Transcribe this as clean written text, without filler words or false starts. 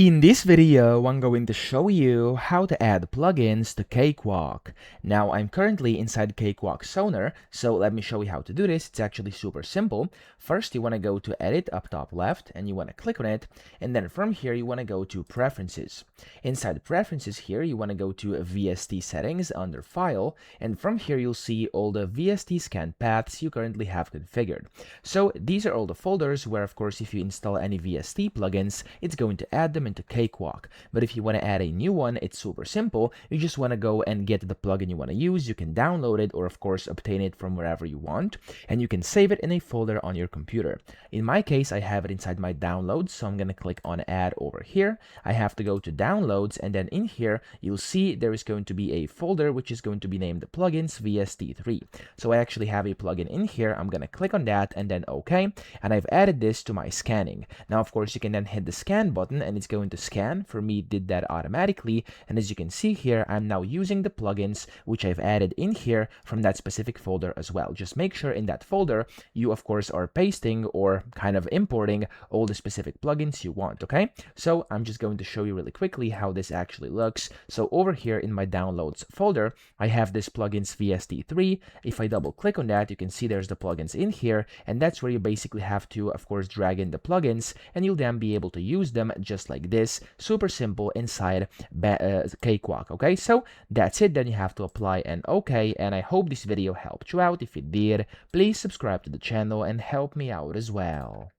In this video, I'm going to show you how to add plugins to Cakewalk. Now, I'm currently inside Cakewalk Sonar, so let me show you how to do this. It's actually super simple. First, you want to go to Edit up top left, and you want to click on it, and then from here, you want to go to Preferences. Inside Preferences here, you want to go to VST Settings under File, and from here, you'll see all the VST scan paths you currently have configured. So these are all the folders where, of course, if you install any VST plugins, it's going to add them into Cakewalk. But if you want to add a new one, it's super simple. You just want to go and get the plugin you want to use. You can download it or of course obtain it from wherever you want, and you can save it in a folder on your computer. In my case, I have it inside my downloads, so I'm going to click on add over here. I have to go to downloads, and then in here you'll see there is going to be a folder which is going to be named plugins VST3. So I actually have a plugin in here. I'm going to click on that and then OK, and I've added this to my scanning. Now of course you can then hit the scan button and it's going to scan. For me, it did that automatically, and as you can see here, I'm now using the plugins which I've added in here from that specific folder as well. Just make sure in that folder you of course are pasting or kind of importing all the specific plugins you want. Okay, so I'm just going to show you really quickly how this actually looks. So over here in my downloads folder, I have this plugins VST3. If I double click on that, you can see there's the plugins in here, and that's where you basically have to of course drag in the plugins, and you'll then be able to use them just like this, super simple inside Cakewalk. Okay, so that's it. Then you have to apply and OK, and I hope this video helped you out. If it did, please subscribe to the channel and help me out as well.